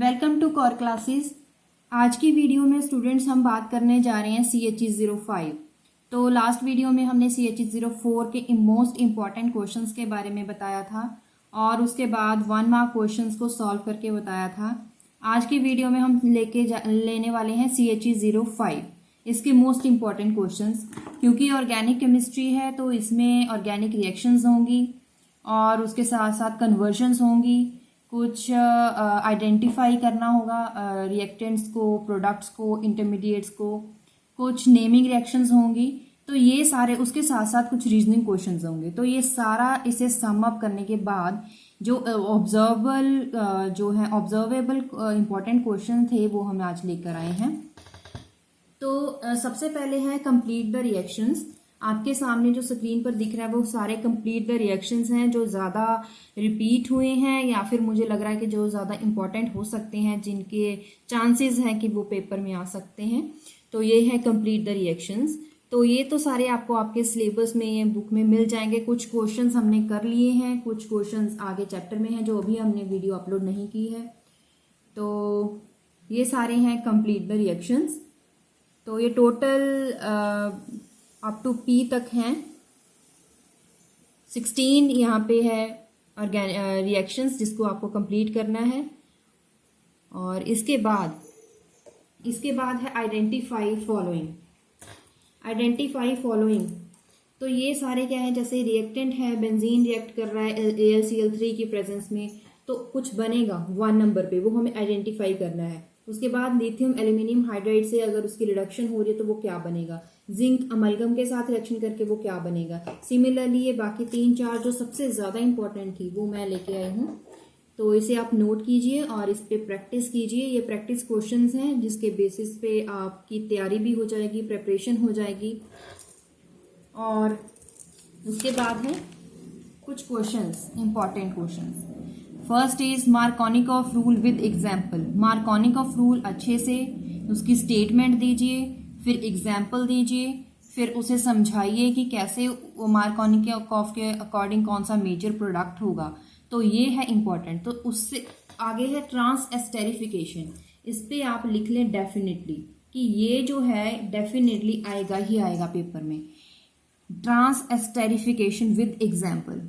Welcome to core classes. आज की video में स्टूडेंट्स हम बात करने जा रहे हैं CHE05। तो लास्ट वीडियो में हमने CHE04 के मोस्ट इम्पॉर्टेंट क्वेश्चंस के बारे में बताया था और उसके बाद 1 मार्क क्वेश्चंस को सॉल्व करके बताया था। आज की वीडियो में हम लेने वाले हैं CHE05, इसके मोस्ट इम्पॉर्टेंट क्वेश्चंस। क्योंकि ऑर्गेनिक केमिस्ट्री है तो इसमें ऑर्गेनिक रिएक्शंस होंगी और उसके साथ साथ कन्वर्जन्स होंगी, कुछ आइडेंटिफाई करना होगा रिएक्टेंट्स को, प्रोडक्ट्स को, इंटरमीडिएट्स को, कुछ नेमिंग रिएक्शंस होंगी। तो ये सारे, उसके साथ साथ कुछ रीजनिंग क्वेश्चंस होंगे। तो ये सारा इसे सम अप करने के बाद जो ऑब्जर्वेबल इंपॉर्टेंट क्वेश्चन थे वो हम आज लेकर आए हैं। तो सबसे पहले है कंप्लीट द रिएक्शंस। आपके सामने जो स्क्रीन पर दिख रहा है वो सारे कंप्लीट द रिएक्शंस हैं जो ज़्यादा रिपीट हुए हैं या फिर मुझे लग रहा है कि जो ज़्यादा इंपॉर्टेंट हो सकते हैं, जिनके चांसेस हैं कि वो पेपर में आ सकते हैं। तो ये है कंप्लीट द रिएक्शंस। तो ये तो सारे आपको आपके सिलेबस में या बुक में मिल जाएंगे। कुछ क्वेश्चंस हमने कर लिए हैं, कुछ क्वेश्चंस आगे चैप्टर में हैं जो अभी हमने वीडियो अपलोड नहीं की है। तो ये सारे हैं कंप्लीट द रिएक्शंस। तो ये टोटल अप टू P तक हैं। 16 यहाँ पे है रिएक्शंस जिसको आपको कंप्लीट करना है। और इसके बाद है आइडेंटिफाई फॉलोइंग। आइडेंटिफाई फॉलोइंग तो ये सारे क्या है, जैसे रिएक्टेंट है, बेंजीन रिएक्ट कर रहा है AlCl3 की प्रेजेंस में, तो कुछ बनेगा 1 नंबर पे, वो हमें आइडेंटिफाई करना है। उसके बाद लिथियम एल्यूमिनियम हाइड्राइड से अगर उसकी रिडक्शन हो रही है तो वो क्या बनेगा, जिंक अमलगम के साथ रिएक्शन करके वो क्या बनेगा। सिमिलरली ये बाकी 3-4 जो सबसे ज्यादा इंपॉर्टेंट थी वो मैं लेके आई हूँ। तो इसे आप नोट कीजिए और इस पे प्रैक्टिस कीजिए। ये प्रैक्टिस क्वेश्चंस हैं जिसके बेसिस पे आपकी तैयारी भी हो जाएगी, प्रिपरेशन हो जाएगी। और उसके बाद है कुछ questions, important questions. First is Markovnikov rule with example. Markovnikov rule अच्छे से उसकी स्टेटमेंट दीजिए, फिर एग्जाम्पल दीजिए, फिर उसे समझाइए कि कैसे वो मार्कोनिकॉफ के अकॉर्डिंग कौन सा मेजर प्रोडक्ट होगा। तो ये है इंपॉर्टेंट। तो उससे आगे है ट्रांस एस्टेरिफिकेशन। इस पे आप लिख लें डेफिनेटली कि ये जो है डेफिनेटली आएगा ही आएगा पेपर में, trans esterification with example.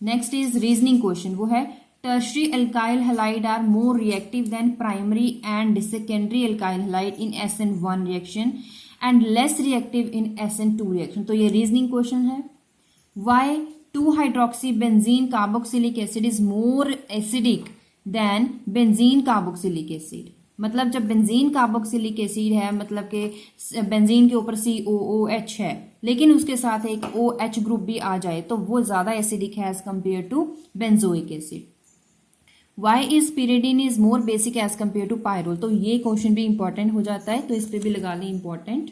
Next is reasoning question, वो है tertiary alkyl halide are more reactive than primary and secondary alkyl halide in SN1 reaction and less reactive in SN2 reaction. तो ये reasoning question है। Why 2-hydroxybenzene carboxylic acid is more acidic than benzene carboxylic acid। मतलब जब benzene carboxylic acid है, मतलब कि benzene के ऊपर COOH है लेकिन उसके साथ एक OH ग्रुप भी आ जाए तो वो ज्यादा एसिडिक है as compare to benzoic acid. Why is pyridine is more basic as compare to pyrrole. तो ये क्वेश्चन भी इंपॉर्टेंट हो जाता है, तो इस पे भी लगा लें इंपॉर्टेंट।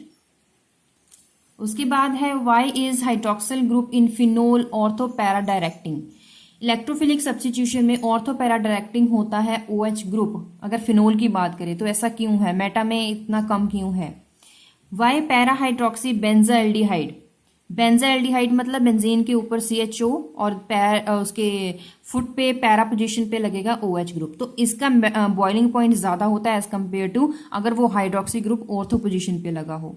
उसके बाद है why is hydroxyl group in phenol ortho para directing. Electrophilic substitution में ऑर्थो पैरा डायरेक्टिंग होता है OH ग्रुप। अगर फिनोल की बात करें तो ऐसा क्यों है, मेटा में इतना कम क्यों है। Why para hydroxy benzaldehyde. Benzaldehyde मतलब बेंजीन के ऊपर CHO और उसके फुट पे पैरा पोजीशन पे लगेगा OH ग्रुप। तो इसका बॉइलिंग पॉइंट ज्यादा होता है एज कंपेयर टू अगर वो हाइड्रोक्सी ग्रुप ऑर्थो पोजीशन पे लगा हो।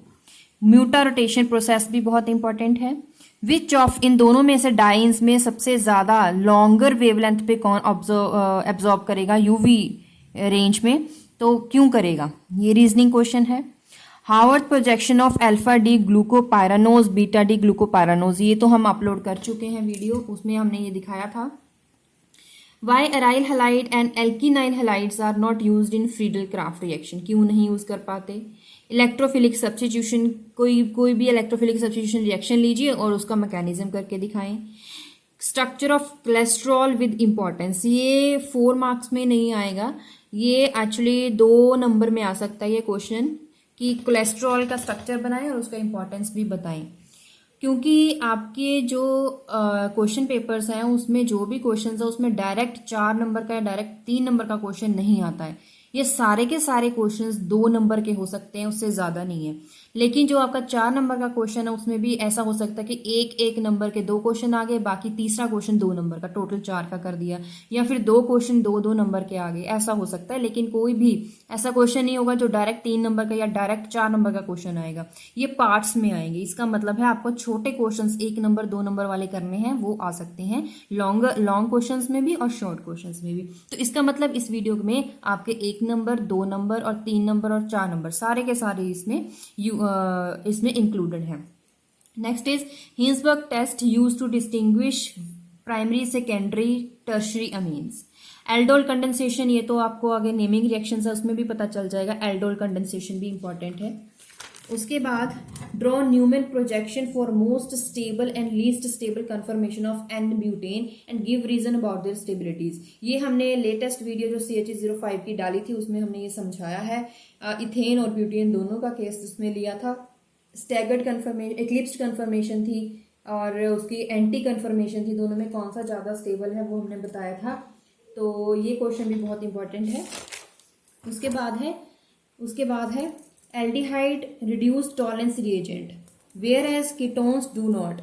म्यूटा रोटेशन प्रोसेस भी बहुत इंपॉर्टेंट है। विच ऑफ इन दोनों में से डाइंस में सबसे ज्यादा लॉन्गर वेवलेंथ पे कौन एब्जॉर्ब करेगा UV रेंज में, तो क्यों करेगा, ये रीजनिंग क्वेश्चन है। Haworth projection of alpha D glucopyranose beta D glucopyranose, ये तो हम अपलोड कर चुके हैं वीडियो, उसमें हमने ये दिखाया था। Why aryl halide and alkenyl halides are not used in Friedel craft reaction, क्यों नहीं यूज कर पाते। इलेक्ट्रोफिलिक सब्स्टिट्यूशन, कोई भी इलेक्ट्रोफिलिक सब्स्टिट्यूशन रिएक्शन लीजिए और उसका मैकेनिज्म करके दिखाएं। Structure of cholesterol with importance, ये 4 मार्क्स में नहीं आएगा, ये एक्चुअली 2 नंबर में आ सकता है ये क्वेश्चन कि कोलेस्ट्रॉल का स्ट्रक्चर बनाएं और उसका इंपॉर्टेंस भी बताएं। क्योंकि आपके जो क्वेश्चन पेपर्स हैं उसमें जो भी क्वेश्चन है उसमें डायरेक्ट 4 नंबर का या डायरेक्ट 3 नंबर का क्वेश्चन नहीं आता है। ये सारे के सारे क्वेश्चंस 2 नंबर के हो सकते हैं, उससे ज़्यादा नहीं है। लेकिन जो आपका 4 नंबर का क्वेश्चन है उसमें भी ऐसा हो सकता है कि एक एक नंबर के 2 क्वेश्चन आ गए, बाकी तीसरा क्वेश्चन 2 नंबर का, टोटल 4 का कर दिया, या फिर 2 क्वेश्चन 2 नंबर के आ गए, ऐसा हो सकता है। लेकिन कोई भी ऐसा क्वेश्चन नहीं होगा जो डायरेक्ट 3 नंबर का या डायरेक्ट 4 नंबर का क्वेश्चन आएगा। ये पार्ट्स में आएंगे। इसका मतलब है आपको छोटे क्वेश्चन 1 नंबर 2 नंबर वाले करने हैं, वो आ सकते हैं लॉन्ग क्वेश्चन में भी और शॉर्ट क्वेश्चन में भी। तो इसका मतलब इस वीडियो में आपके 1 नंबर 2 नंबर और 3 नंबर और 4 नंबर सारे के सारे इसमें इंक्लूडेड है। Next is Hinsberg test use to distinguish primary secondary tertiary amines. Aldol condensation, ये तो आपको आगे नेमिंग रिएक्शंस है उसमें भी पता चल जाएगा। एल्डोल कंडेंसेशन भी इंपॉर्टेंट है। उसके बाद draw Newman projection for most stable and least stable conformation of n butane and give reason about their stabilities. ये हमने लेटेस्ट वीडियो जो CH05 की डाली थी उसमें हमने ये समझाया है। इथेन और ब्यूटेन दोनों का केस उसमें लिया था। स्टैगर्ड कन्फर्मेशन, एक्लिप्स्ड कन्फर्मेशन थी और उसकी एंटी कन्फर्मेशन थी, दोनों में कौन सा ज़्यादा स्टेबल है वो हमने बताया था। तो ये क्वेश्चन भी बहुत इंपॉर्टेंट है। उसके बाद है aldehyde reduce Tollens reagent where as ketones do not.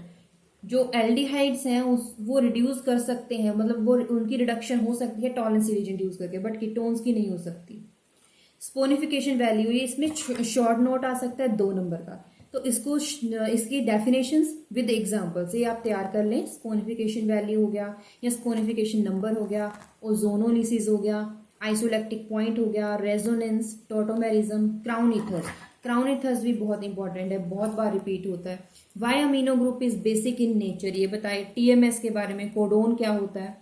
जो एल्डिहाइड्स हैं वो रिड्यूस कर सकते हैं, मतलब वो उनकी रिडक्शन हो सकती है टॉलरेंस रिएजेंट यूज करके, बट कीटोन्स की नहीं हो सकती। स्पोनिफिकेशन वैल्यू, ये इसमें शॉर्ट नोट आ सकता है 2 नंबर का, तो इसकी डेफिनेशंस विद एग्जांपल्स ये आप तैयार कर लें। स्पोनिफिकेशन वैल्यू हो गया या स्पोनिफिकेशन नंबर हो गया, ओजोनोलिसिस हो गया, आइसोलैक्टिक पॉइंट हो गया, resonance, tautomerism, crown ethers. Crown ethers भी बहुत इंपॉर्टेंट है, बहुत बार रिपीट होता है। Why amino group is basic in nature, ये बताए। TMS के बारे में, कोडोन क्या होता है,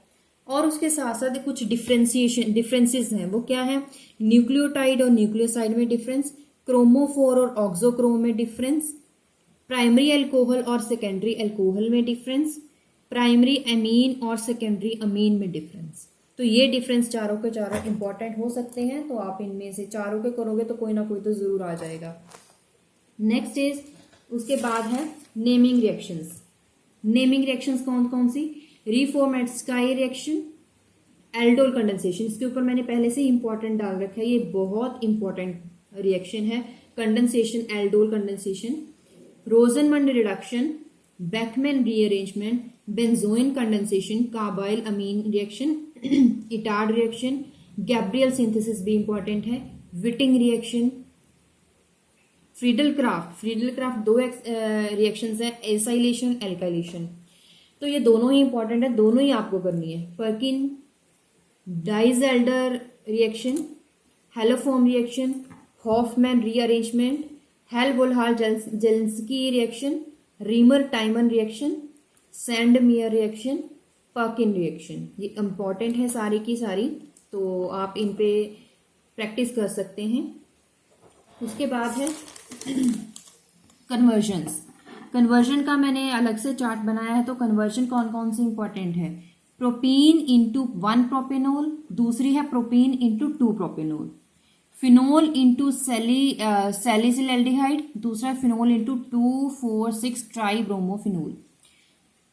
और उसके साथ साथ कुछ डिफरेंसेस हैं, वो क्या है। न्यूक्लियोटाइड और न्यूक्लियोसाइड में डिफरेंस, क्रोमोफोर और ऑक्सोक्रोम में डिफरेंस, प्राइमरी अल्कोहल और सेकेंडरी अल्कोहल में डिफरेंस, प्राइमरी अमीन और सेकेंडरी अमीन में डिफरेंस। तो ये डिफरेंस चारों के चारों इंपॉर्टेंट हो सकते हैं, तो आप इनमें से चारों के करोगे तो कोई ना कोई तो जरूर आ जाएगा। नेक्स्ट इज उसके बाद है नेमिंग रिएक्शंस। नेमिंग रिएक्शंस कौन कौन सी। रीफॉर्मेट्स्काई रिएक्शन, एल्डोल कंडेंसेशन, इसके ऊपर मैंने पहले से इंपॉर्टेंट डाल रखा है, ये बहुत इंपॉर्टेंट रिएक्शन है। Condensation, aldol condensation, Rosenmund reduction, Beckmann rearrangement, benzoin condensation, carbylamine reaction, Etard reaction, Gabriel synthesis भी इंपॉर्टेंट है, Wittig reaction, Friedel Crafts 2 reactions हैं, एसाइलेशन, एल्काइलेशन। तो ये दोनों ही इंपॉर्टेंट है, दोनों ही आपको करनी है। Perkin Diels Alder reaction, haloform reaction, Hofmann rearrangement, Hell Volhard Zelinsky reaction, Reimer Tiemann reaction, Sandmeyer reaction, Perkin reaction. ये इंपॉर्टेंट है सारी की सारी, तो आप इन पे प्रैक्टिस कर सकते हैं। उसके बाद है कन्वर्जन्स। कन्वर्जन का मैंने अलग से चार्ट बनाया है, तो कन्वर्जन कौन कौन सी इंपॉर्टेंट है। प्रोपीन इंटू 1 प्रोपेनोल, दूसरी है propene into 2 propanol, phenol into salicylaldehyde, दूसरा फिनोल इंटू 2,4,6 ट्राईब्रोमोफिनोल।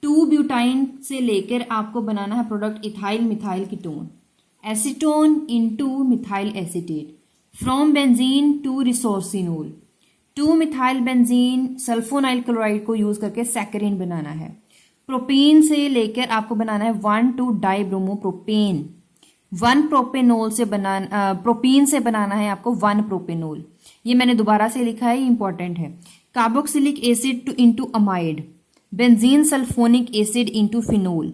2 ब्यूटाइन से लेकर आपको बनाना है product ethyl methyl ketone, acetone into methyl acetate, from benzene to resorcinol, 2 methyl benzene sulfonyl chloride को यूज करके सैकरीन बनाना है। प्रोपीन से लेकर आपको बनाना है 1,2 डाइब्रोमोप्रोपेन, 1 प्रोपेनोल से प्रोपीन से बनाना है आपको 1 प्रोपेनोल। ये मैंने दोबारा से लिखा है, इंपॉर्टेंट है। Carboxylic acid into amide, benzene sulphonic acid into phenol,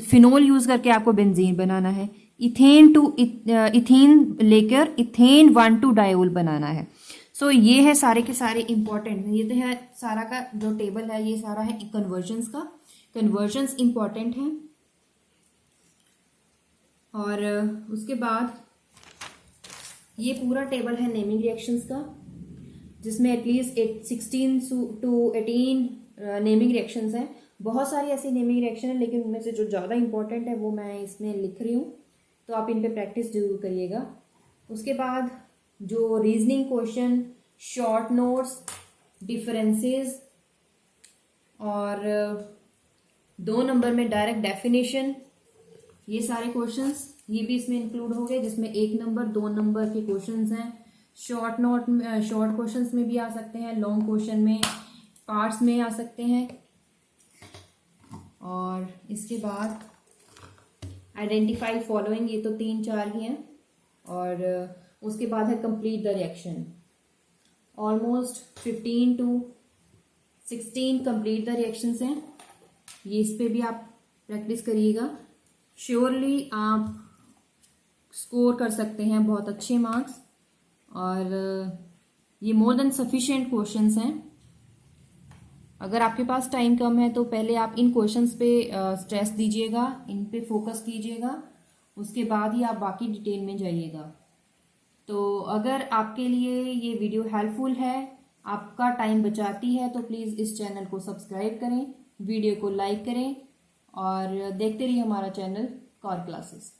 phenol use करके आपको बेंजीन बनाना है। इथेन टू इथीन लेकर इथेन 1,2 डायोल बनाना है। सो ये है सारे के सारे इंपॉर्टेंट। ये तो है सारा का जो टेबल है, ये सारा है कन्वर्जन्स का। कन्वर्जन्स इंपॉर्टेंट है। और उसके बाद ये पूरा टेबल है नेमिंग रिएक्शंस का, जिसमें एटलीस्ट 16 to 18 नेमिंग रिएक्शंस हैं। बहुत सारी ऐसी नेमिंग रिएक्शन है, लेकिन उनमें से जो ज़्यादा इंपॉर्टेंट है वो मैं इसमें लिख रही हूँ, तो आप इन पे प्रैक्टिस जरूर करिएगा। उसके बाद जो reasoning question, short notes, differences और 2 नंबर में डायरेक्ट डेफिनेशन, ये सारे क्वेश्चंस ये भी इसमें इंक्लूड हो गए, जिसमें 1 नंबर 2 नंबर के क्वेश्चंस हैं। शॉर्ट क्वेश्चंस में भी आ सकते हैं, लॉन्ग क्वेश्चन में, पार्ट्स में आ सकते हैं। और इसके बाद आइडेंटिफाई फॉलोइंग, ये तो 3-4 ही हैं। और उसके बाद है complete the reaction. Almost 15 to 16 complete the reactions हैं। ये इस पे भी आप प्रैक्टिस करिएगा, श्योरली आप स्कोर कर सकते हैं बहुत अच्छे मार्क्स। और ये मोर देन सफिशिएंट क्वेश्चंस हैं। अगर आपके पास टाइम कम है तो पहले आप इन क्वेश्चंस पे स्ट्रेस दीजिएगा, इन पे फोकस कीजिएगा, उसके बाद ही आप बाकी डिटेल में जाइएगा। तो अगर आपके लिए ये वीडियो हेल्पफुल है, आपका टाइम बचाती है, तो प्लीज़ इस चैनल को सब्सक्राइब करें, वीडियो को लाइक करें और देखते रहिए हमारा चैनल कॉर क्लासेस।